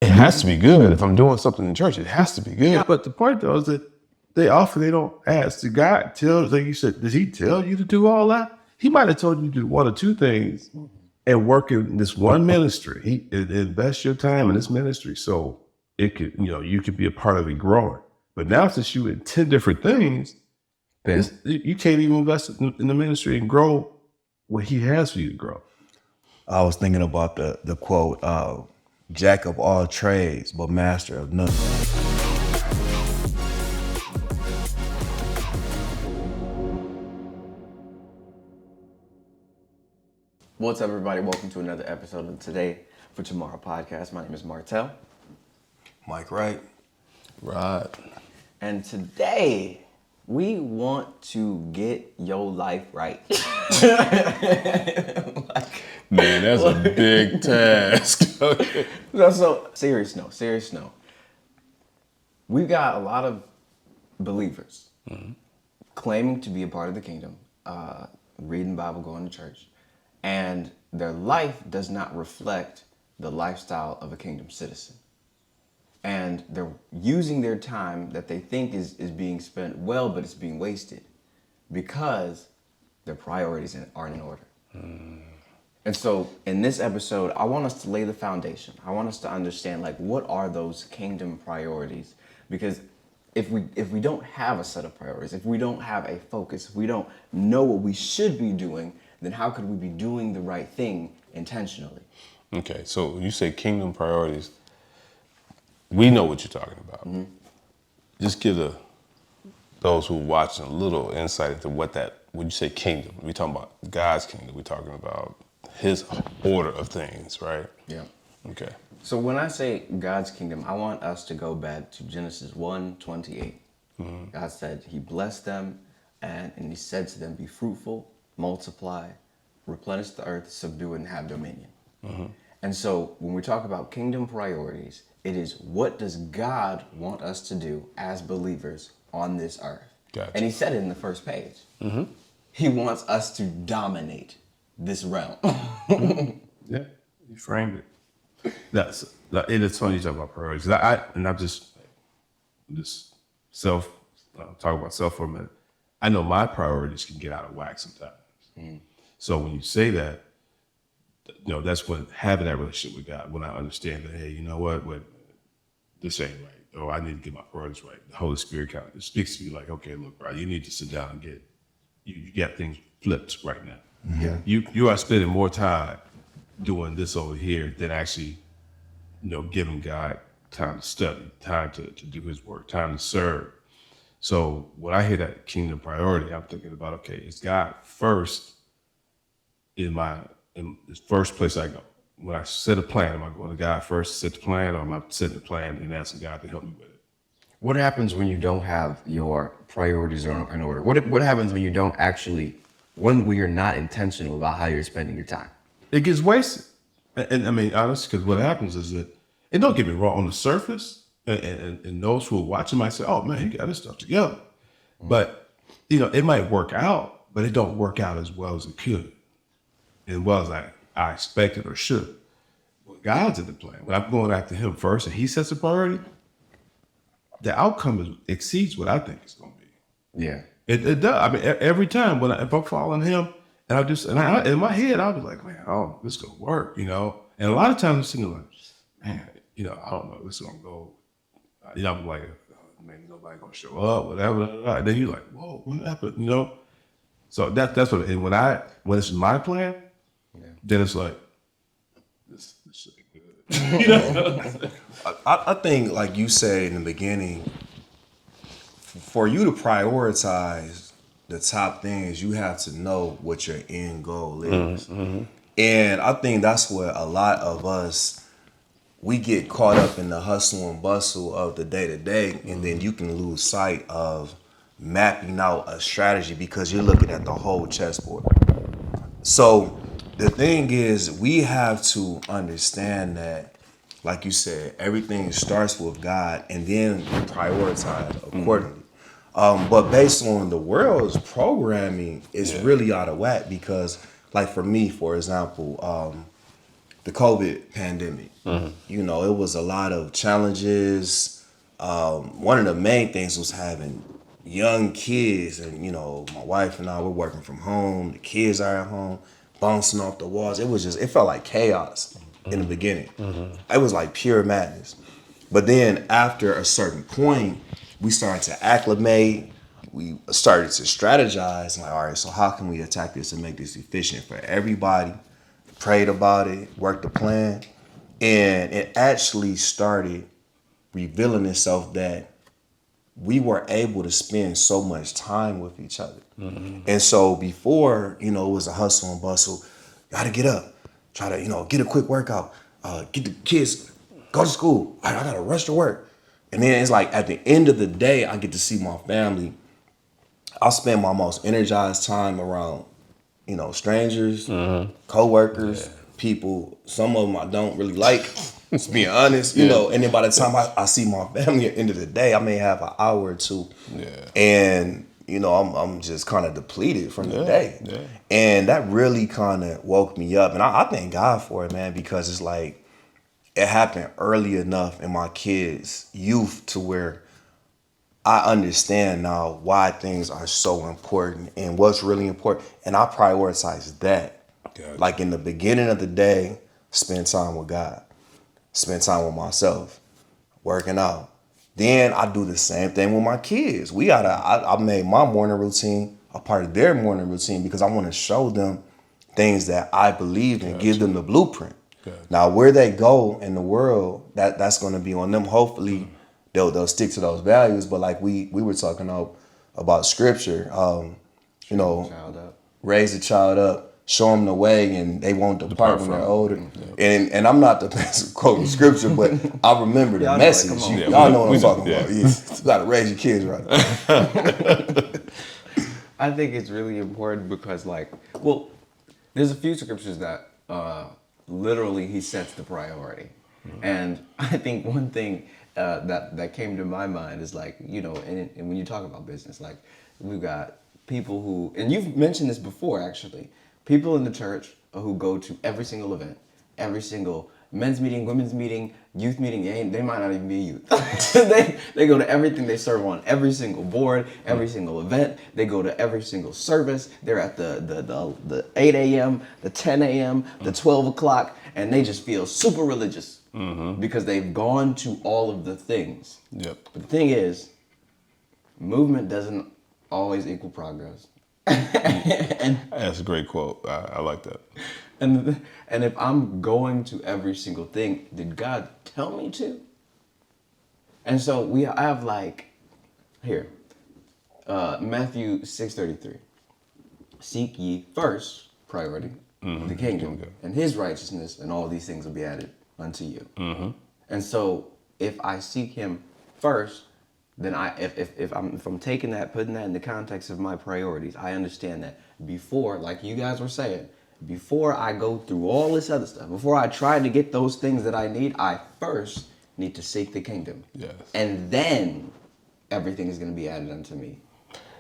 it has to be good. If I'm doing something in church, it has to be good. But the point though is that they don't ask. Did God tell, like you said, did he tell you to do all that? He might have told you to do one or two things and work in this one ministry. He invest your time in this ministry so it could, you could be a part of it growing. But now since you in 10 different things, you can't even invest in the ministry and grow what he has for you to grow. I was thinking about the quote, jack of all trades, but master of none. What's up, everybody? Welcome to another episode of Today for Tomorrow podcast. My name is Martel. Mike Wright. Right. And today, we want to get your life right. Man, that's a big task. No, so serious note. We've got a lot of believers claiming to be a part of the kingdom, reading Bible, going to church, and their life does not reflect the lifestyle of a kingdom citizen. And they're using their time that they think is being spent well, but it's being wasted because their priorities aren't in order. And so in this episode, I want us to lay the foundation. I want us to understand, what are those kingdom priorities? Because if we don't have a set of priorities, if we don't have a focus, if we don't know what we should be doing, then how could we be doing the right thing intentionally? Okay, so when you say kingdom priorities, we know what you're talking about. Just give those who are watching a little insight into when you say kingdom, we're talking about God's kingdom. We're talking about his order of things, right? Yeah. Okay. So when I say God's kingdom, I want us to go back to Genesis 1:28. God said he blessed them and he said to them, be fruitful, multiply, replenish the earth, subdue it, and have dominion. And so when we talk about kingdom priorities, it is what does God want us to do as believers on this earth? Gotcha. And he said it in the first page. He wants us to dominate this realm. Yeah, you framed it. It's funny you talk about priorities. I'm just talk about self for a minute. I know my priorities can get out of whack sometimes. So when you say that, that's when having that relationship with God, when I understand that, hey, you know what this ain't right, or I need to get my priorities right. The Holy Spirit kind of speaks to me like, okay, look, bro, you need to sit down and you got things flipped right now. Yeah, you are spending more time doing this over here than actually, giving God time to study, time to do his work, time to serve. So when I hear that kingdom priority, I'm thinking about, okay, is God first in the first place I go? When I set a plan, am I going to God first, set the plan, or am I setting the plan and asking God to help me with it? What happens when you don't have your priorities in order? What happens when you don't when you're not intentional about how you're spending your time? It gets wasted. And I mean, honestly, because what happens is that, and don't get me wrong, on the surface, and those who are watching might say, oh man, he got his stuff together. But, it might work out, but it don't work out as well as it could, as well as I expected or should. When God's in the plan, when I'm going after him first and he sets a priority, the outcome exceeds what I think it's going to be. Yeah. It does. I mean, every time if I'm following him, and in my head, I'll be like, man, oh, this is going to work, And a lot of times I'm sitting like, man, I don't know, this is going to go. I'm like, maybe nobody going to show up, whatever. And then you're like, whoa, what happened, So that's what, and when it's my plan, then it's like, this shit ain't good. I think, like you said in the beginning, for you to prioritize the top things, you have to know what your end goal is. And I think that's where a lot of us, we get caught up in the hustle and bustle of the day-to-day, and then you can lose sight of mapping out a strategy because you're looking at the whole chessboard. So the thing is, we have to understand that, like you said, everything starts with God and then you prioritize accordingly. But based on the world's programming, it's really out of whack because, like for me, for example, the COVID pandemic. You know, it was a lot of challenges. One of the main things was having young kids, and you know, my wife and I were working from home. The kids are at home, bouncing off the walls. It felt like chaos in the beginning. It was like pure madness. But then after a certain point, we started to acclimate. We started to strategize. Like, all right, so how can we attack this and make this efficient for everybody? Prayed about it, worked the plan, and it actually started revealing itself that we were able to spend so much time with each other. And so before, you know, it was a hustle and bustle. Gotta get up, try to, you know, get a quick workout, get the kids, go to school. I gotta rush to work. And then it's like at the end of the day, I get to see my family. I'll spend my most energized time around, you know, strangers, co-workers, people. Some of them I don't really like, to be honest, you know. And then by the time I see my family at the end of the day, I may have an hour or two. And, you know, I'm just kind of depleted from the day. And that really kind of woke me up. And I thank God for it, man, because it's like it happened early enough in my kids' youth to where I understand now why things are so important and what's really important. And I prioritize that. Like in the beginning of the day, spend time with God, spend time with myself, working out. Then I do the same thing with my kids. I made my morning routine a part of their morning routine because I want to show them things that I believe in, give them the blueprint. Now, where they go in the world, that's going to be on them. Hopefully, they'll stick to those values. But like we were talking about scripture, you know, raise a child up, show them the way, and they won't depart when they're older. And I'm not the best at quoting scripture, but I remember the message. Y'all know what I'm talking about. Yeah. You got to raise your kids right. I think it's really important because, like, well, there's a few scriptures that literally he sets the priority. And I think one thing that came to my mind is, like, you know, and when you talk about business, like, we've got people who, and you've mentioned this before, actually, people in the church who go to every single event, every single men's meeting, women's meeting, youth meeting. They might not even be youth. they go to everything. They serve on every single board, every single event. They go to every single service. They're at the 8 a.m., the 10 a.m., the 12 o'clock, and they just feel super religious because they've gone to all of the things. But the thing is, movement doesn't always equal progress. And that's a great quote. I like that. And if I'm going to every single thing, did God tell me to? And so I have, like, here, Matthew 6:33. Seek ye first, priority, the kingdom and his righteousness, and all these things will be added unto you. And so if I seek him first, then if I'm taking that, putting that in the context of my priorities, I understand that before, like you guys were saying, before I go through all this other stuff, before I try to get those things that I need, I first need to seek the kingdom. And then everything is going to be added unto me.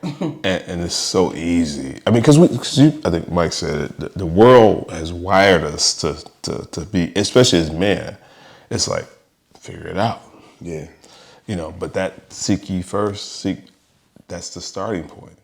And it's so easy. I mean, because I think Mike said it, the world has wired us to be, especially as men, it's like, figure it out. You know, but that seek ye first, that's the starting point.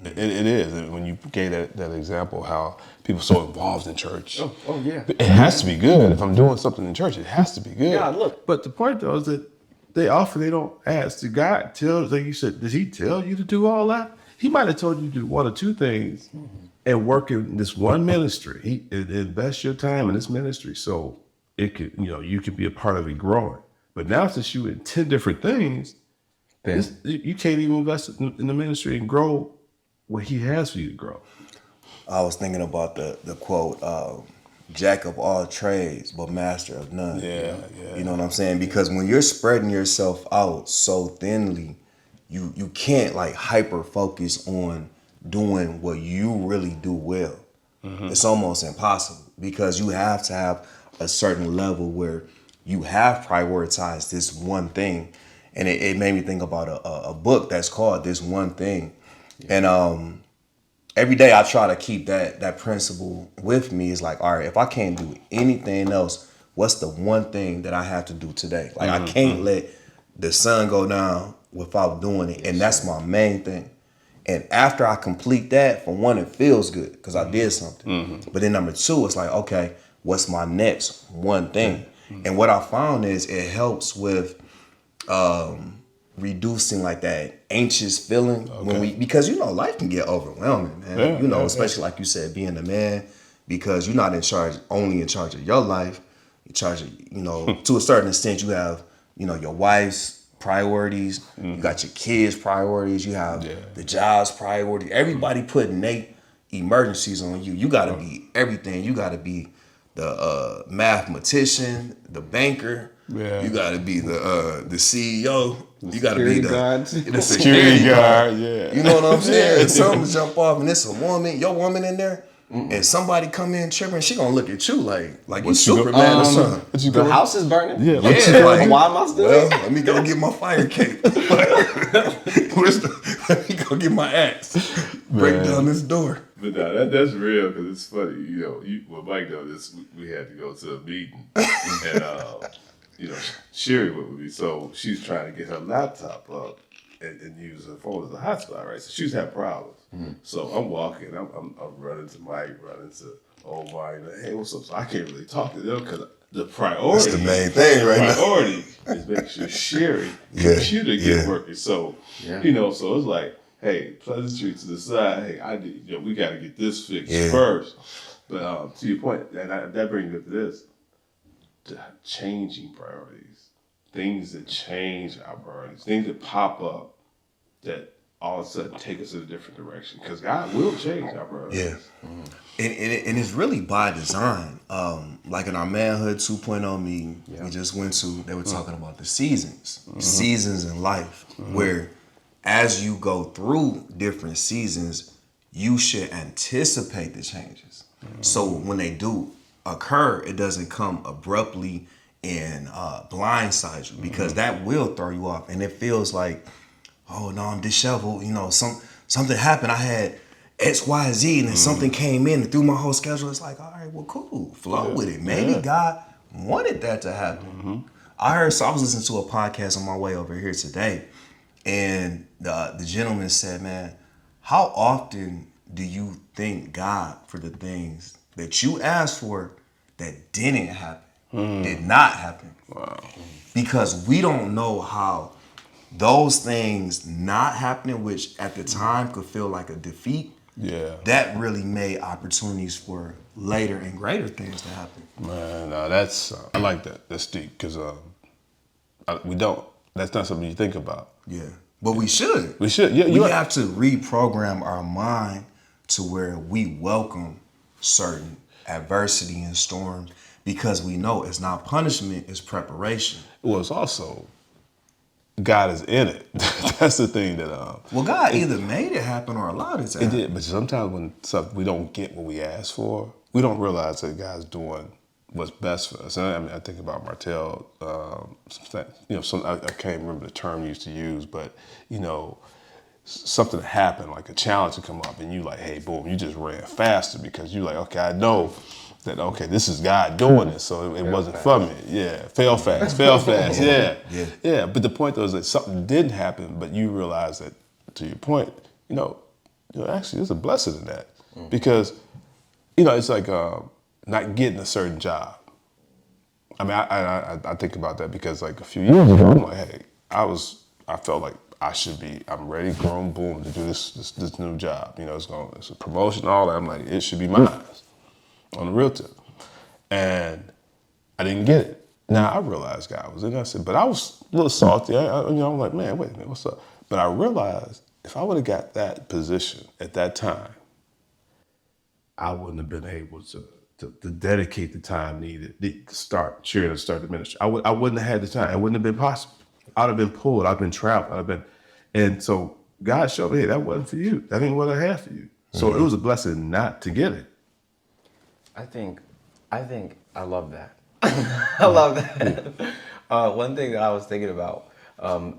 It is. And when you gave that example, how people are so involved in church. Oh yeah. It has to be good. If I'm doing something in church, it has to be good. Yeah, look. But the point, though, is that they don't ask. Did God like you said, did he tell you to do all that? He might have told you to do one or two things and work in this one ministry. He invest your time in this ministry so it could, you know, you could be a part of it growing. But now, since you in 10 different things, you can't even invest in the ministry and grow what he has for you to grow. I was thinking about the quote, jack of all trades, but master of none. You know what I'm saying? Because when you're spreading yourself out so thinly, you can't, like, hyper focus on doing what you really do well. It's almost impossible because you have to have a certain level where you have prioritized this one thing. And it made me think about a book that's called This One Thing. And every day I try to keep that principle with me. Is like, all right, if I can't do anything else, what's the one thing that I have to do today? Like I can't let the sun go down without doing it. And that's my main thing. And after I complete that, for one, it feels good because I did something. But then number two, it's like, okay, what's my next one thing? And what I found is it helps with reducing like that anxious feeling when because life can get overwhelming, man. Especially like you said, being a man, because you're not only in charge of your life, in charge of, to a certain extent, you have, your wife's priorities, you got your kids' priorities, you have the job's priorities. Everybody putting their emergencies on you. You gotta be everything. You gotta be the mathematician, the banker. You gotta be the CEO. You gotta be the security guard. Yeah. You know what I'm saying? And something jump off and it's a woman, your woman in there, and somebody come in tripping, she gonna look at you like you Superman or something. The house is burning? Yeah. Like, why am I still Well, let me go get my fire cape. Let me go get my axe. Break down this door. But no, that's real because it's funny. Mike knows this. We had to go to a meeting, and Sherry went with me, so she's trying to get her laptop up and use her phone as a hotspot, right? So she's had problems. So I'm walking, I'm running to Mike, running to Omar, hey, what's up? So I can't really talk to them because the priority. That's the main thing right now. Priority is making sure Sherry computer get working. So so it's like, hey, pleasantry to the side. Hey, we got to get this fixed first. But to your point, and that brings me up to this: changing priorities, things that change our priorities, things that pop up that all of a sudden take us in a different direction. Because God will change our priorities. Yeah, and it's really by design. Like in our Manhood 2.0 meeting we just went to, they were talking about the seasons in life, where as you go through different seasons, you should anticipate the changes. So when they do occur, it doesn't come abruptly and blindside you, because that will throw you off. And it feels like, oh no, I'm disheveled. Something happened. I had X, Y, Z, and then something came in and threw my whole schedule. It's like, all right, well, cool. Flow with it. Maybe God wanted that to happen. I was listening to a podcast on my way over here today, and the gentleman said, man, how often do you thank God for the things that you asked for that didn't happen, did not happen? Wow. Because we don't know how those things not happening, which at the time could feel like a defeat, that really made opportunities for later and greater things to happen. Man, that's I like that. That's deep, because we don't. That's not something you think about. Yeah, but we should. We should. Yeah, we have to reprogram our mind to where we welcome certain adversity and storms, because we know it's not punishment, it's preparation. Well, it's also God is in it. That's the thing that. Well, God either made it happen or allowed it to happen. It did, but sometimes when we don't get what we ask for, we don't realize that God's doing what's best for us. And I think about Martell. I can't remember the term you used to use, but something happened, like a challenge to come up, and you like, hey, boom, you just ran faster because you like, okay, I know that, okay, this is God doing it, so it wasn't for me. Yeah, fail fast, yeah. But the point though is that something didn't happen, but you realize that, to your point, actually there's a blessing in that, because it's like not getting a certain job. I mean, I think about that because like a few years ago, I'm like, hey, I felt like I'm ready, grown, boom, to do this new job. It's a promotion, all that. I'm like, it should be mine on the real tip. And I didn't get it. Now I realized God was in it. I said, but I was a little salty. I'm like, man, wait a minute, what's up? But I realized if I would have got that position at that time, I wouldn't have been able to dedicate the time needed to start the ministry. I wouldn't have had the time. It wouldn't have been possible. I'd have been pulled. I've been trapped. And so God showed me, hey, that wasn't for you. That ain't what I had for you. So it was a blessing not to get it. I think I love that. I love that. One thing that I was thinking about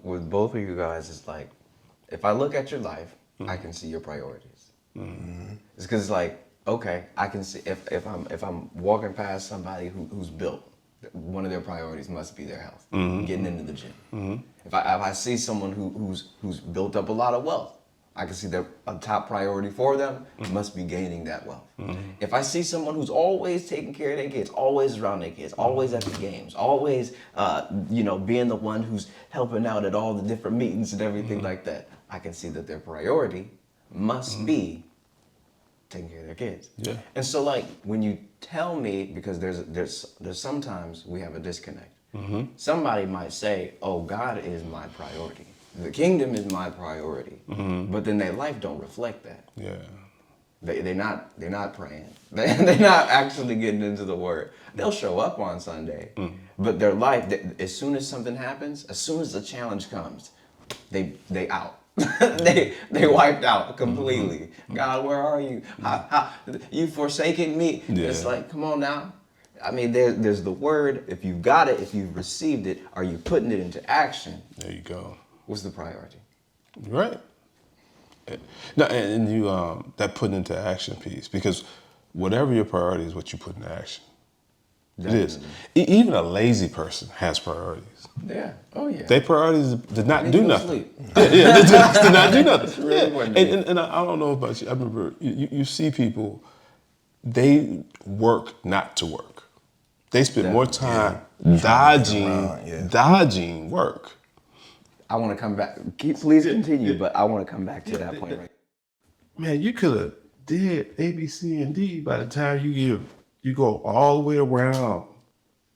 with both of you guys is like, if I look at your life, I can see your priorities. It's because like, okay, I can see if I'm walking past somebody who's built, one of their priorities must be their health, getting into the gym. If I see someone who's built up a lot of wealth, I can see that a top priority for them must be gaining that wealth. If I see someone who's always taking care of their kids, always around their kids, always at the games, always being the one who's helping out at all the different meetings and everything like that, I can see that their priority must be taking care of their kids. Yeah. And so like when you tell me, because there's sometimes we have a disconnect. Somebody might say, oh, God is my priority. The kingdom is my priority. But then their life don't reflect that. Yeah. They're not praying. They're not actually getting into the word. They'll show up on Sunday, but their life, as soon as something happens, as soon as the challenge comes, they out. they wiped out completely. God, where are you? You forsaken me? Yeah. It's like, come on now. I mean, there's the word. If you've got it, if you've received it, are you putting it into action? There you go. What's the priority? Right. No, and you that putting into action piece, because whatever your priority is, what you put into action. It is. Even a lazy person has priorities. Yeah. Oh yeah. Their priorities did not do go to nothing. sleep. Yeah, did not do nothing. really Yeah. what it is. And I don't know about you. I remember you see people, they work not to work. They spend more time dodging work. I want to come back. Please continue, but I want to come back to that point right. Man, you could have did A, B, C, and D by the time you go all the way around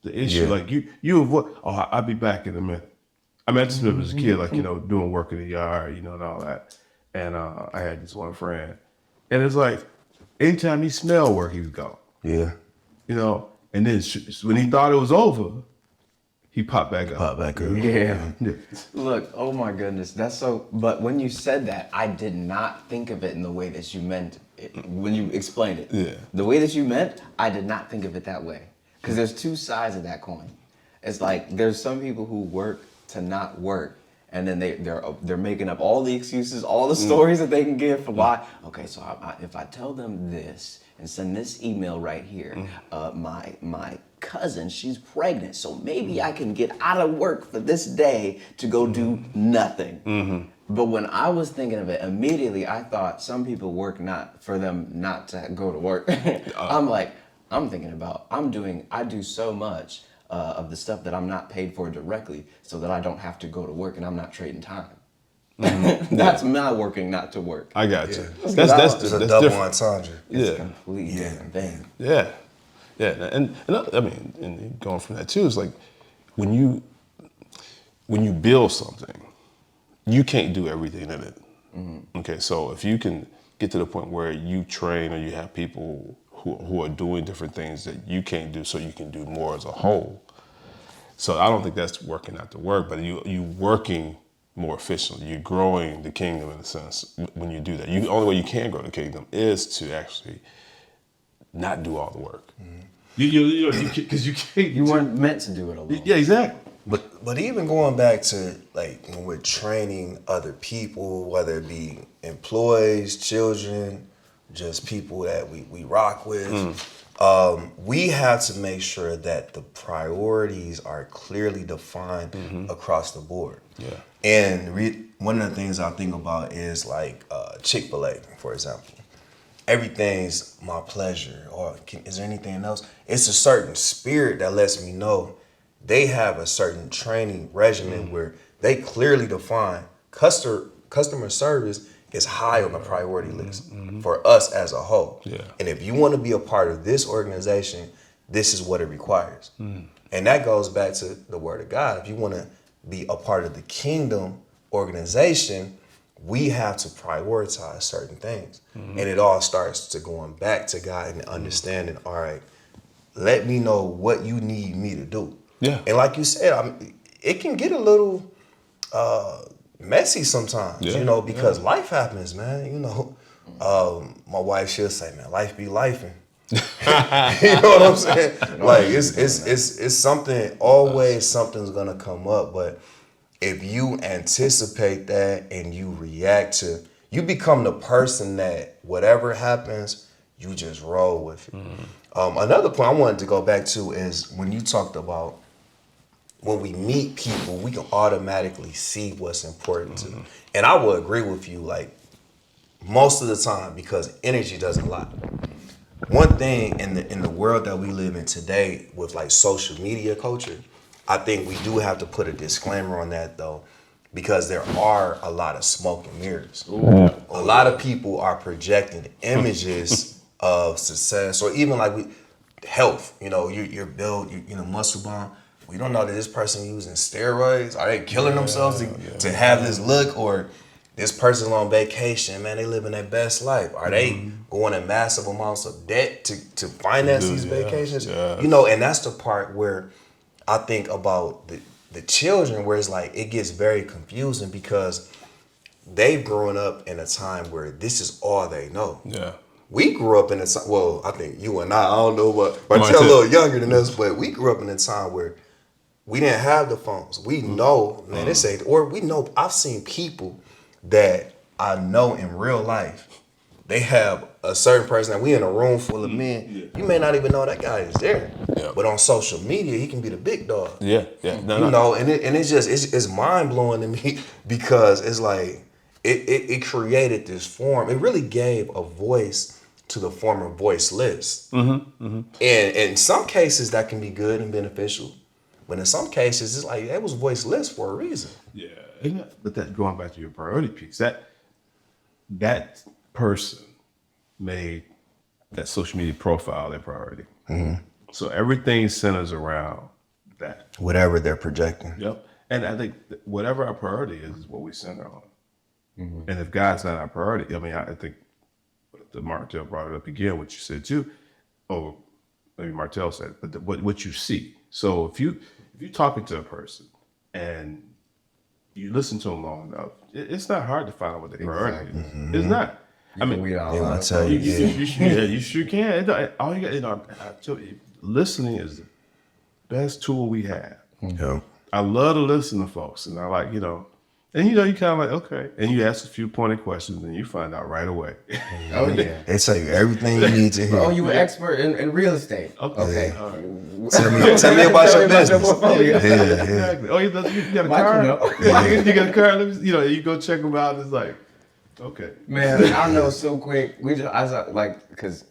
the issue. Yeah. Like you avoid. Oh, I'll be back in a minute. I mean, I just remember as a kid, like doing work in the yard, and all that. And I had this one friend, and it's like anytime he smelled work, he would go. Yeah. And then when he thought it was over, he popped back up. Yeah. Yeah. Look, oh my goodness, that's so. But when you said that, I did not think of it in the way that you meant it when you explained it. Yeah. The way that you meant, I did not think of it that way. Because there's two sides of that coin. It's like there's some people who work to not work, and then they're making up all the excuses, all the stories that they can give for why. Okay, so if I tell them this and send this email right here, my cousin, she's pregnant, so maybe I can get out of work for this day to go do nothing. But when I was thinking of it, immediately I thought some people work not for them not to go to work. I'm thinking about, I do so much of the stuff that I'm not paid for directly so that I don't have to go to work and I'm not trading time. That's my working not to work. I got you. It's That's a double different. entendre. It's a Yeah. completely different thing. Yeah, yeah, and I mean, and going from that too is like when you build something, you can't do everything in it. Okay, so if you can get to the point where you train or you have people who are doing different things that you can't do, so you can do more as a whole. So I don't think that's working not to work, but you working more efficiently. You're growing the kingdom in a sense when you do that. The only way you can grow the kingdom is to actually not do all the work. Because you can't. You weren't meant to do it alone. Yeah, exactly. But even going back to like when we're training other people, whether it be employees, children, just people that we rock with, we have to make sure that the priorities are clearly defined across the board. Yeah. And one of the things I think about is like Chick-fil-A, for example. Everything's my pleasure, or is there anything else? It's a certain spirit that lets me know they have a certain training regimen where they clearly define customer service is high on the priority list for us as a whole. Yeah. And if you want to be a part of this organization, this is what it requires. And that goes back to the word of God. If you want to be a part of the kingdom organization, we have to prioritize certain things. And it all starts to going back to God and understanding, all right, let me know what you need me to do. Yeah. And like you said, it can get a little messy sometimes, because life happens, man. My wife, she'll say, man, life be lifing. You know what I'm saying? Like it's something, always something's gonna come up. But if you anticipate that and you react to, you become the person that whatever happens, you just roll with it. Another point I wanted to go back to is when you talked about when we meet people, we can automatically see what's important to them. And I will agree with you, like, most of the time, because energy doesn't lie. One thing in the world that we live in today with like social media culture, I think we do have to put a disclaimer on that though, because there are a lot of smoke and mirrors. A lot of people are projecting images of success, or even like health. You know, you're built, muscle bound. We don't know that this person using steroids. Are they killing themselves to have this look? Or this person's on vacation, man, they living their best life. Are they going in massive amounts of debt to finance these vacations? You know, and that's the part where I think about the children, where it's like it gets very confusing because they've grown up in a time where this is all they know. Yeah. We grew up in a time, well, I think you and I don't know, but Martell a little younger than us, but we grew up in a time where we didn't have the phones. We know, man, they say, or we know, I've seen people that I know in real life, they have a certain person that we in a room full of men, you may not even know that guy is there. Yeah. But on social media, he can be the big dog. Yeah. You know, and it's just, it's mind blowing to me because it's like, it created this form. It really gave a voice to the former voiceless. And in some cases that can be good and beneficial. But in some cases, it's like, it was voiceless for a reason. Yeah. But that going back to your priority piece, that person made that social media profile their priority. So everything centers around that. Whatever they're projecting. Yep. And I think whatever our priority is what we center on. And if God's not our priority, I mean, I think the Martell brought it up again, what you said too, or maybe Martell said, but what you see. So if you're talking to a person and you listen to them long enough, it's not hard to find out what their priority is. It's not. I mean, They want to tell you. you sure can. All you got, I tell you, listening is the best tool we have. Yeah. I love to listen to folks, and I like, and you kind of like, okay, and you ask a few pointed questions, and you find out right away. Oh yeah. They tell you everything you need to hear. Oh, you an expert in real estate. Okay. Yeah. All right. Tell me about your business. portfolio. Yeah. Exactly. Oh, you got a Michael car? know. You got a car? You go check them out. It's like, okay. Man, I know so quick. Because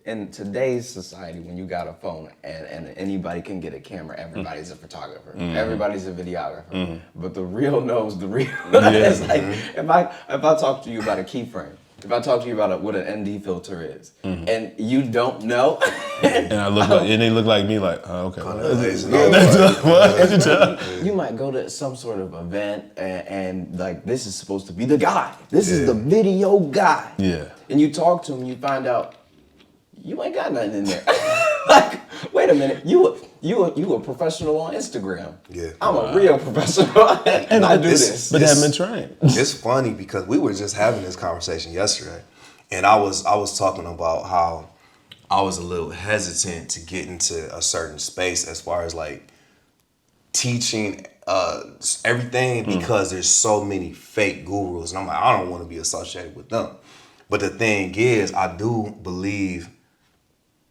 in today's society, when you got a phone and anybody can get a camera, everybody's a photographer, everybody's a videographer. But the real knows the real. It's like if I talk to you about a keyframe, if I talk to you about what an ND filter is, and you don't know, And I look like, and they look like me, like, oh, okay. you might go to some sort of event and like, this is supposed to be the guy. This is the video guy. Yeah. And you talk to him, and you find out you ain't got nothing in there. Like, wait a minute, you a professional on Instagram. Yeah. I'm a real professional, and I do this. But they haven't been trained. It's funny because we were just having this conversation yesterday, and I was talking about how I was a little hesitant to get into a certain space as far as like teaching everything because there's so many fake gurus, and I'm like, I don't want to be associated with them. But the thing is, I do believe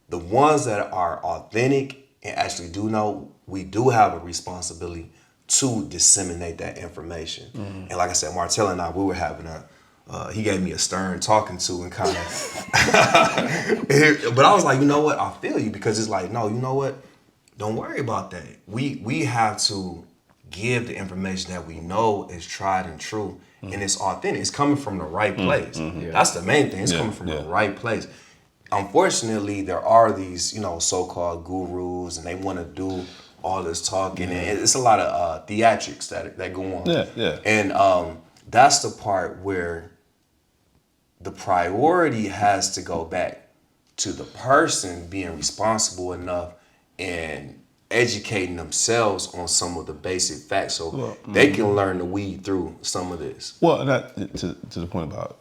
the ones that are authentic and actually do know, we do have a responsibility to disseminate that information. And like I said, Martell and I, we were having he gave me a stern talking to and kind of, but I was like, you know what? I feel you, because it's like, no, you know what? Don't worry about that. We have to give the information that we know is tried and true, and it's authentic. It's coming from the right place. That's the main thing. It's coming from the right place. Unfortunately, there are these, so-called gurus, and they want to do all this talking, and it's a lot of theatrics that go on. And that's the part where the priority has to go back to the person being responsible enough and educating themselves on some of the basic facts, so they can learn to weed through some of this. Well, to the point about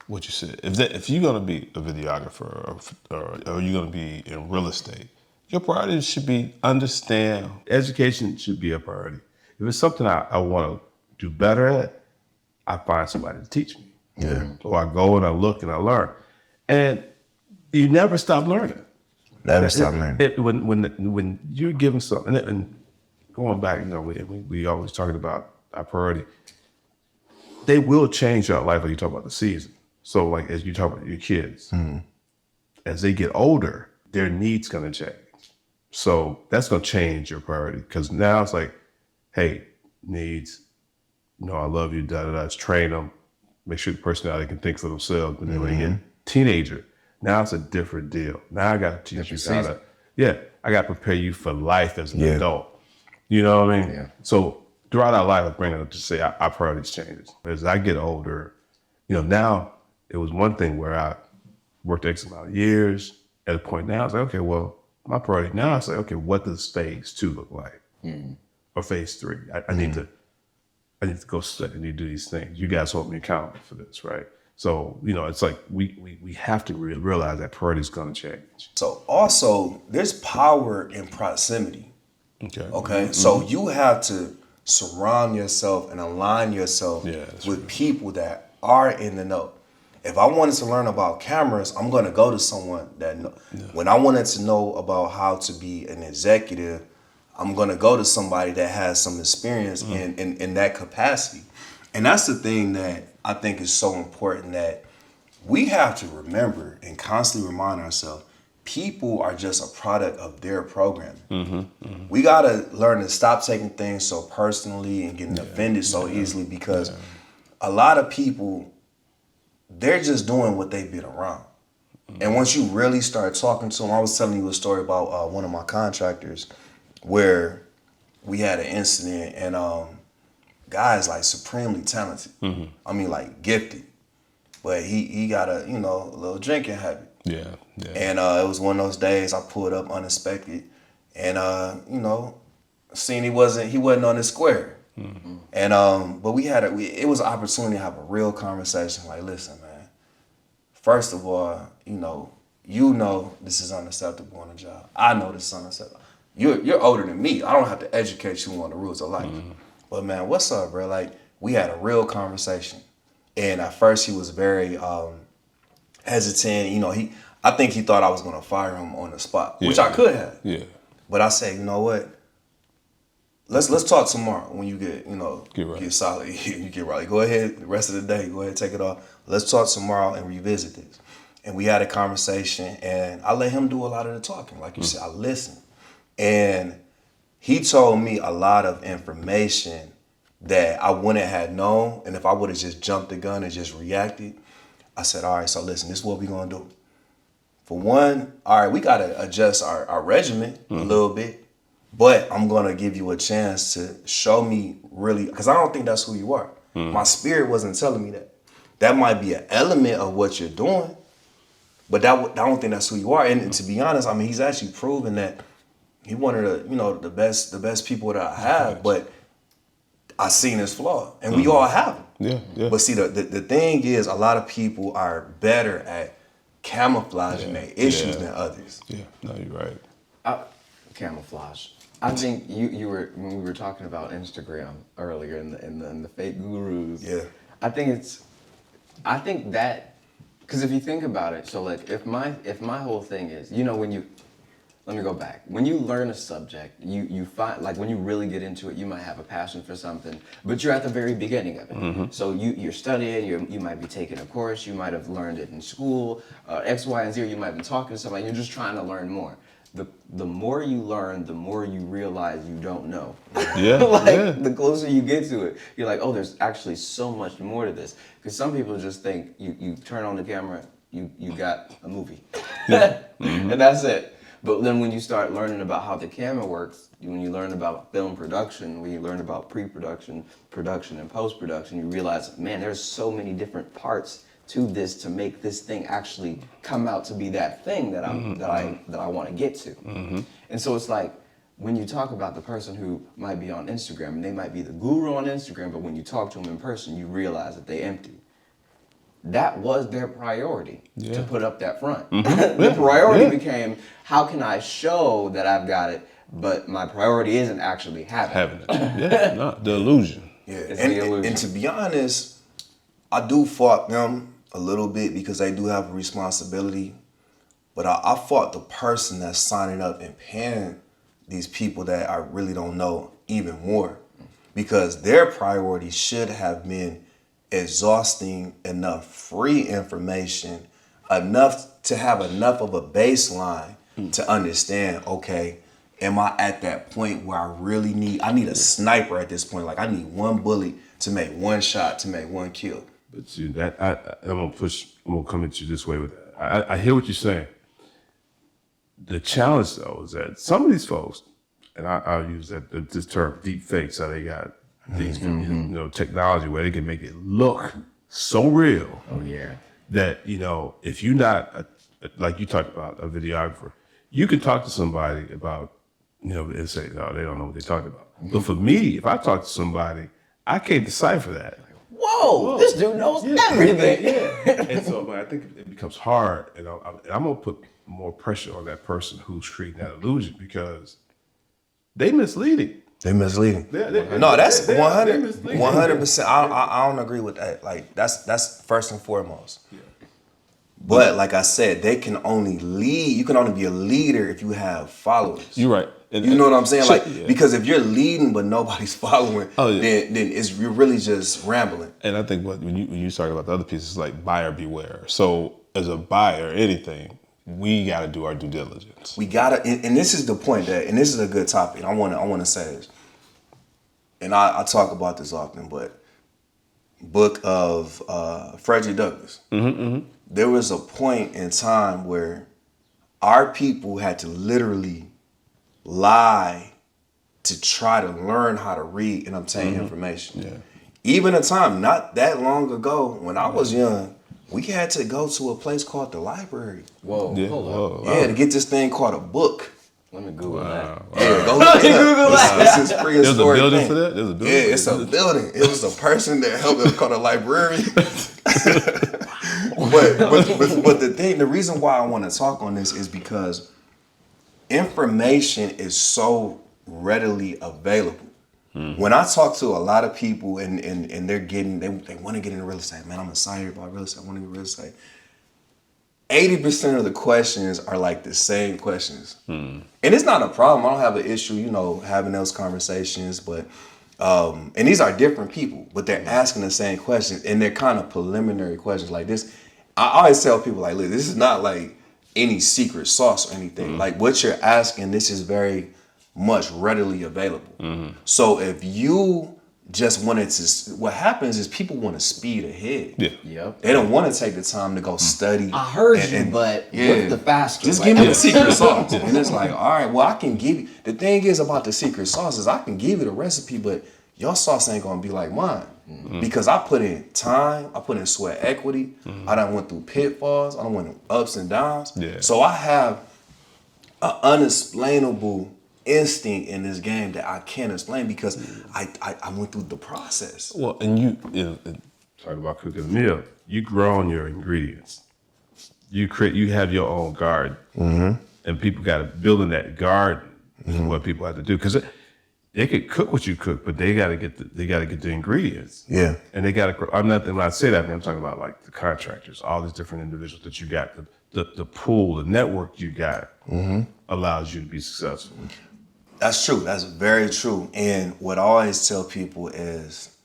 what you said, if you're gonna be a videographer or you're gonna be in real estate, your priority should be understand. Education should be a priority. If it's something I want to do better at, I find somebody to teach me. Yeah. So I go and I look and I learn. And you never stop learning. Never stop learning. When you're given something, and going back, we always talking about our priority. They will change your life, like you talk about the season. So like as you talk about your kids, as they get older, their needs gonna change. So that's gonna change your priority because now it's like, hey, needs, I love you, Let's train them, make sure the personality can think for themselves. But then when they get teenager, now it's a different deal. Now I got to teach you how to, I got to prepare you for life as an adult. You know what I mean? Yeah. So throughout our life, I bring it up to say our priorities changes. As I get older, now it was one thing where I worked X amount of years. At a point now, it's like, okay, well, my priority now is like, okay, what does phase 2 look like? Or phase 3? I need to go study. I need to do these things. You guys hold me accountable for this, right? So, it's like we have to realize that priority is going to change. So also, there's power in proximity. Okay. So you have to surround yourself and align yourself with people that are in the know. If I wanted to learn about cameras, I'm going to go to someone that know. When I wanted to know about how to be an executive, I'm going to go to somebody that has some experience in that capacity. And that's the thing that I think is so important, that we have to remember and constantly remind ourselves, people are just a product of their programming. We got to learn to stop taking things so personally and getting offended so easily, because a lot of people, they're just doing what they've been around. And once you really start talking to them, I was telling you a story about one of my contractors where we had an incident, and guy's like supremely talented. I mean, like gifted, but he got a little drinking habit. Yeah. And it was one of those days I pulled up unexpected, and seen he wasn't on his square. And but it was an opportunity to have a real conversation. Like, listen, man. First of all, this is unacceptable on the job. I know this is unacceptable. You're older than me. I don't have to educate you on the rules of life. But man, what's up, bro? Like, we had a real conversation, and at first he was very hesitant. I think he thought I was gonna fire him on the spot, which I could have. Yeah. But I said, you know what? Let's talk tomorrow when you get right. get solid. You get right. Go ahead. The rest of the day, go ahead, take it off. Let's talk tomorrow and revisit this. And we had a conversation, and I let him do a lot of the talking. Like you said, I listened, and he told me a lot of information that I wouldn't have known. And if I would have just jumped the gun and just reacted, I said, all right, so listen, this is what we're gonna do. For one, all right, we gotta adjust our regimen a little bit. But I'm going to give you a chance to show me really, because I don't think that's who you are. My spirit wasn't telling me that. That might be an element of what you're doing, but I don't think that's who you are. And to be honest, I mean, he's actually proven that he one of the best people that I have, but I seen his flaw, and we all have them. Yeah. But see, the thing is, a lot of people are better at camouflaging their issues than others. Yeah, no, you're right. Camouflage. I think you were, when we were talking about Instagram earlier and the fake gurus. Yeah. I think that, because if you think about it, so like if my whole thing is, let me go back. When you learn a subject, you find, like when you really get into it, you might have a passion for something, but you're at the very beginning of it. So you're studying, you might be taking a course, you might have learned it in school, X, Y, and Z, you might have been talking to somebody, you're just trying to learn more. The more you learn, the more you realize you don't know. The closer you get to it, you're like, oh, there's actually so much more to this. Because some people just think you turn on the camera, you got a movie. And that's it. But then when you start learning about how the camera works, when you learn about film production, when you learn about pre-production, production, and post-production, you realize, man, there's so many different parts to this to make this thing actually come out to be that thing that I want to get to. And so it's like, when you talk about the person who might be on Instagram, and they might be the guru on Instagram, but when you talk to them in person, you realize that they empty. That was their priority, to put up that front. The priority became, how can I show that I've got it, but my priority isn't actually having it. The illusion. Yeah, It's the illusion. and to be honest, I do fault them a little bit because they do have a responsibility. But I fought the person that's signing up and paying these people that I really don't know even more. Because their priority should have been exhausting enough free information, enough to have enough of a baseline to understand, okay, am I at that point where I need a sniper at this point. Like I need one bullet to make one shot, to make one kill. But see, I'm gonna come at you this way with that. I hear what you're saying. The challenge though is that some of these folks, and I'll use this term, deep fakes, how they got these technology where they can make it look so real. Oh yeah. That if you're not like you talked about a videographer, you can talk to somebody about and say no, they don't know what they're talking about. But for me, if I talk to somebody, I can't decipher that. Whoa, this dude knows everything. Yeah. And so I think it becomes hard, and I'm gonna put more pressure on that person who's creating that illusion because they misleading. They misleading. No, that's 100%. I don't agree with that. Like that's first and foremost. Yeah. But like I said, they can only lead. You can only be a leader if you have followers. You're right. You know what I'm saying? Because if you're leading but nobody's following, then you're really just rambling. And I think when you talk about the other pieces, like buyer beware. So as a buyer, anything, we got to do our due diligence. We gotta, and this is the point and this is a good topic. I want to say this, and I talk about this often. But book of Frederick Douglass. There was a point in time where our people had to literally lie to try to learn how to read and obtain information. Yeah. Even a time not that long ago when I was young, we had to go to a place called the library. Whoa, hold up. Yeah, to get this thing called a book. Let me Google that. Yeah, go look it up. This is prehistoric. There's a building thing. for that? There's a building? Yeah, it's a building. It was a person that helped them called a librarian. but the reason why I want to talk on this is because information is so readily available. When I talk to a lot of people and they want to get into real estate, man, I'm excited about real estate. I want to get real estate. 80% of the questions are like the same questions. And it's not a problem. I don't have an issue, having those conversations, but and these are different people, but they're asking the same questions and they're kind of preliminary questions like this. I always tell people like, look, this is not like any secret sauce or anything. Like what you're asking, this is very much readily available. So if you just wanted to, what happens is people want to speed ahead. Yeah. Yep. They don't want to take the time to go study. I heard but what's the faster Just way? give me the secret sauce. And it's like, all right, well, I can give you, the thing is about the secret sauce is I can give you the recipe, but your sauce ain't going to be like mine. Because I put in time, I put in sweat equity, I done went through pitfalls, I done went through ups and downs. Yeah. So I have an unexplainable instinct in this game that I can't explain because I went through the process. Well, and Talk about cooking a meal. You grow on your ingredients. You have your own garden, and people got to build in that garden. Is what people have to do because they could cook what you cook, but they got to get the ingredients. Yeah, and they got to. I'm not when I say that, I'm talking about like the contractors, all these different individuals that you got, the pool, the network you got allows you to be successful. That's true. That's very true. And what I always tell people is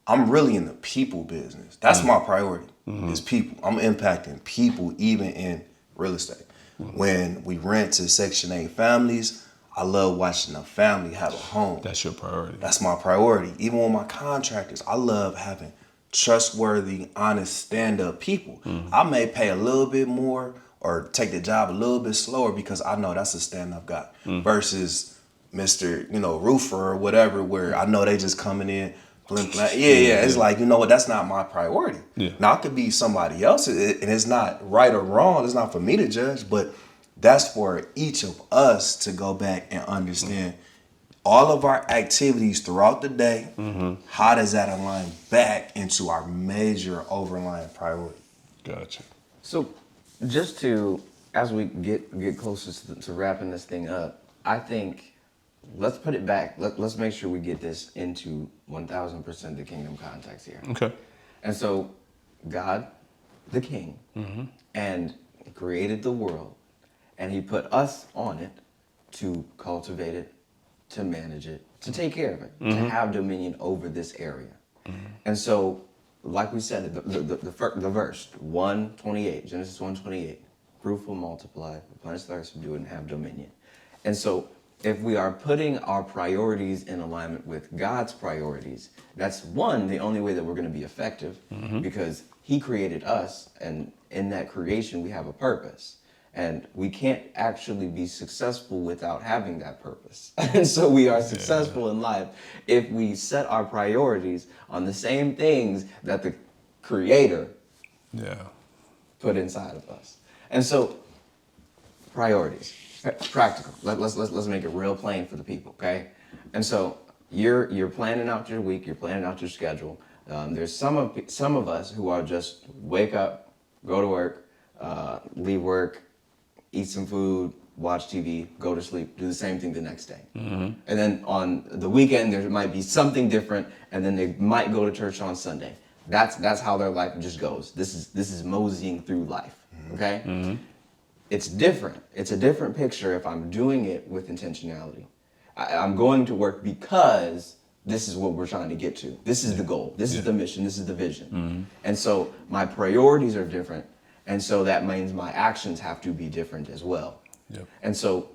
I'm really in the people business. That's my priority is people. I'm impacting people even in real estate. When we rent to Section 8 families, I love watching a family have a home. that's your priority. That's my priority. Even with my contractors, I love having trustworthy, honest, stand-up people. I may pay a little bit more or take the job a little bit slower because I know that's a stand-up guy versus Mr. Roofer or whatever, where I know they just coming in, blink, blink. Yeah. It's like, you know what, that's not my priority. Yeah. Now, it could be somebody else, and it's not right or wrong. It's not for me to judge, but that's for each of us to go back and understand all of our activities throughout the day. How does that align back into our major overlying priority? Gotcha. So just to, as we get closer to wrapping this thing up, I think let's put it back. Let's make sure we get this into 1000% the kingdom context here. Okay. And so God, the King, and created the world, and he put us on it to cultivate it, to manage it, to take care of it, to have dominion over this area. And so, like we said, the verse 1:28, Genesis 1:28, fruitful, multiply, replenish the earth, subdue it, and have dominion. And so, if we are putting our priorities in alignment with God's priorities, that's the only way that we're going to be effective, because he created us, and in that creation we have a purpose. And we can't actually be successful without having that purpose. And so we are successful in life if we set our priorities on the same things that the Creator put inside of us. And so, priorities, practical. Let's make it real plain for the people, okay? And so you're planning out your week, you're planning out your schedule. There's some of us who are just wake up, go to work, leave work, eat some food, watch TV, go to sleep, do the same thing the next day. And then on the weekend, there might be something different, and then they might go to church on Sunday. That's how their life just goes. This is moseying through life, okay? It's different. It's a different picture if I'm doing it with intentionality. I'm going to work because this is what we're trying to get to. This is the goal. This is the mission. This is the vision. And so my priorities are different. And so that means my actions have to be different as well. And so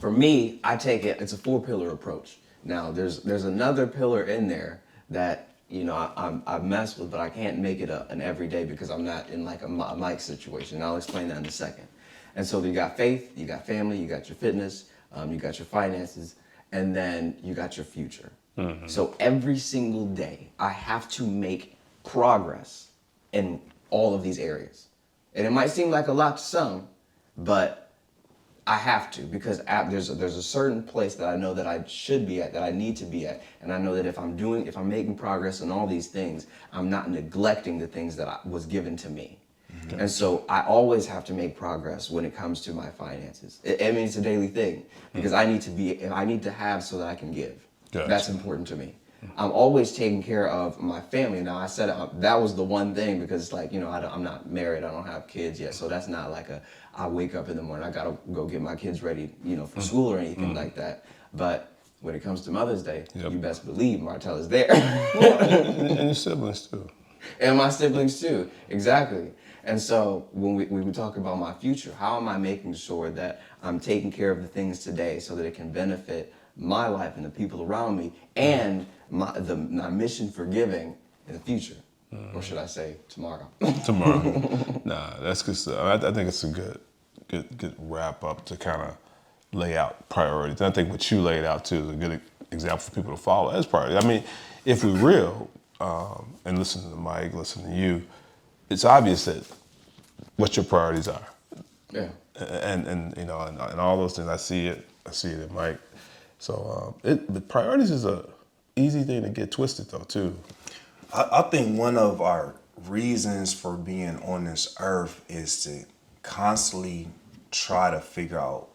for me, I take it's a 4-pillar approach. Now there's another pillar in there that, you know, I mess with, but I can't make it an everyday because I'm not in like a Mike situation. And I'll explain that in a second. And so you got faith, you got family, you got your fitness, you got your finances, and then you got your future. So every single day, I have to make progress in all of these areas. And it might seem like a lot to some, but I have to, because there's a certain place that I know that I should be at, that I need to be at. And I know that if I'm making progress in all these things, I'm not neglecting the things that was given to me. And so I always have to make progress when it comes to my finances. I mean, it's a daily thing, because I need to have so that I can give. Gotcha. That's important to me. I'm always taking care of my family. Now, I said that was the one thing, because it's like, you know, I'm not married, I don't have kids yet, so that's not like I wake up in the morning, I gotta go get my kids ready, you know, for school or anything like that. But when it comes to Mother's Day, you best believe Martell is there. And your siblings too. And my siblings too, exactly. And so when we talk about my future, how am I making sure that I'm taking care of the things today so that it can benefit my life and the people around me, and my mission for giving in the future, or should I say tomorrow? Tomorrow. Nah, that's good stuff. I think it's a good wrap up to kind of lay out priorities. And I think what you laid out too is a good example for people to follow as priorities. I mean, if we're real and listen to Mike, listen to you, it's obvious that what your priorities are. Yeah. And you know, and all those things, I see it in Mike. So the priorities is a easy thing to get twisted though too. I think one of our reasons for being on this earth is to constantly try to figure out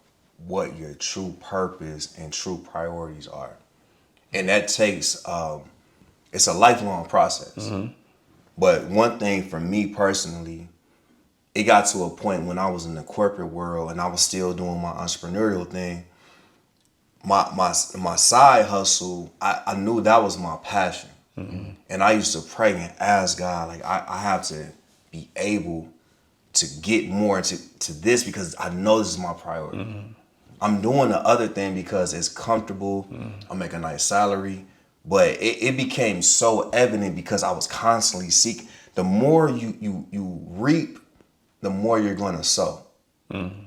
what your true purpose and true priorities are. And that takes, it's a lifelong process. But one thing for me personally, it got to a point when I was in the corporate world and I was still doing my entrepreneurial thing. My side hustle, I knew that was my passion. And I used to pray and ask God, like, I have to be able to get more to this, because I know this is my priority. I'm doing the other thing because it's comfortable. I make a nice salary. But it became so evident because I was constantly seeking. The more you reap, the more you're going to sow.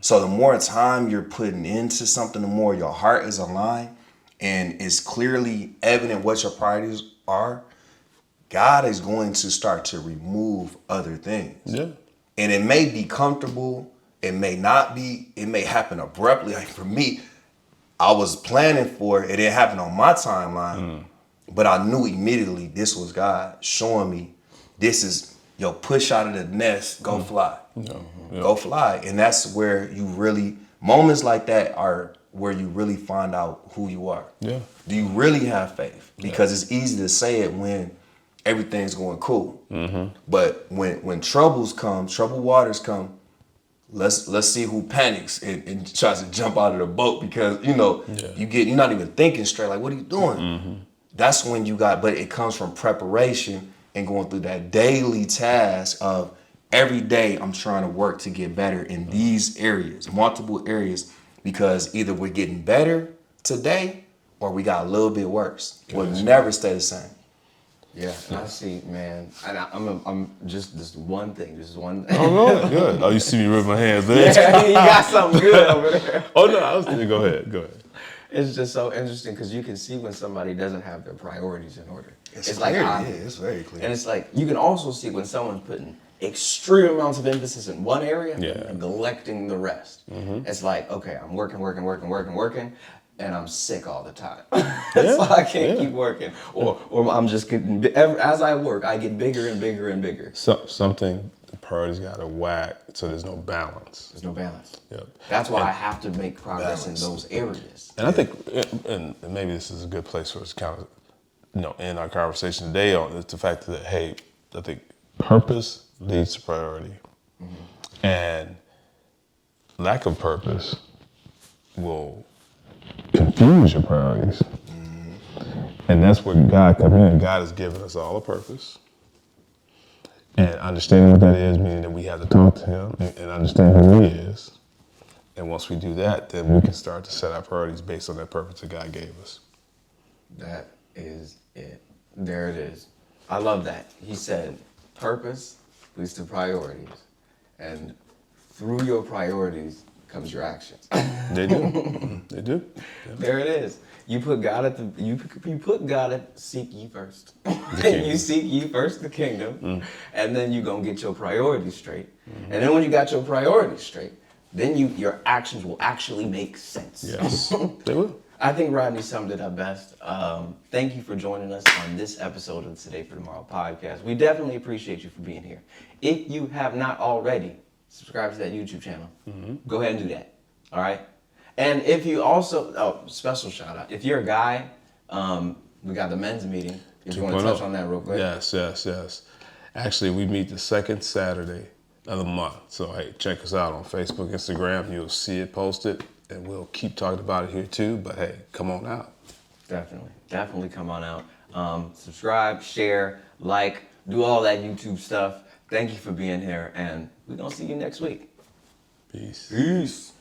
So the more time you're putting into something, the more your heart is aligned and it's clearly evident what your priorities are, God is going to start to remove other things. Yeah. And it may be comfortable, it may not be, it may happen abruptly. Like for me, I was planning for it, it didn't happen on my timeline, but I knew immediately this was God showing me this is, push out of the nest, go fly. Go fly. And that's where you really, moments like that are where you really find out who you are. Yeah. Do you really have faith? Because it's easy to say it when everything's going cool. But when troubled waters come, let's see who panics and tries to jump out of the boat, because you're not even thinking straight. Like, what are you doing? That's when but it comes from preparation and going through that daily task of every day I'm trying to work to get better in these areas, multiple areas, because either we're getting better today or we got a little bit worse. We'll never stay the same. Yeah, and I see, man. And I'm just this one thing. Oh, good. Oh, you see me rip my hands there? Yeah, you got something good over there. Oh, no, I was thinking, go ahead. It's just so interesting because you can see when somebody doesn't have their priorities in order. It's like clear, obvious. yeah, it's very clear. And it's like you can also see when someone's putting extreme amounts of emphasis in one area and neglecting the rest. It's like, okay, I'm working, and I'm sick all the time. So I can't keep working. Or I'm just getting, as I work, I get bigger and bigger and bigger. Something, the priorities got to whack, so there's no balance. There's no balance. Yep. That's why I have to make progress in those areas. And I think, and maybe this is a good place for us to kind of, end our conversation today on the fact that, hey, I think purpose leads to priority. And lack of purpose will confuse your priorities. And that's where God comes in. God has given us all a purpose. And understanding what that is, meaning that we have to talk to him and understand who he is. And once we do that, then we can start to set our priorities based on that purpose that God gave us. That is it. There it is. I love that. He said, purpose leads to priorities. And through your priorities comes your actions. They do. They do. Yeah. There it is. You put God at you put God at seek ye first. And you seek ye first the kingdom, and then you're gonna get your priorities straight. And then when you got your priorities straight, then your actions will actually make sense. Yes, they will. I think Rodney summed it up best. Thank you for joining us on this episode of the Today for Tomorrow podcast. We definitely appreciate you for being here. If you have not already, subscribe to that YouTube channel. Go ahead and do that. All right? And if you also, special shout out. If you're a guy, we got the men's meeting. If you want to touch on that real quick. Yes. Actually, we meet the second Saturday of the month. So, hey, check us out on Facebook, Instagram. You'll see it posted, and we'll keep talking about it here too. But hey, come on out. Definitely come on out. Subscribe, share, like, do all that YouTube stuff. Thank you for being here, and we're going to see you next week. Peace. Peace.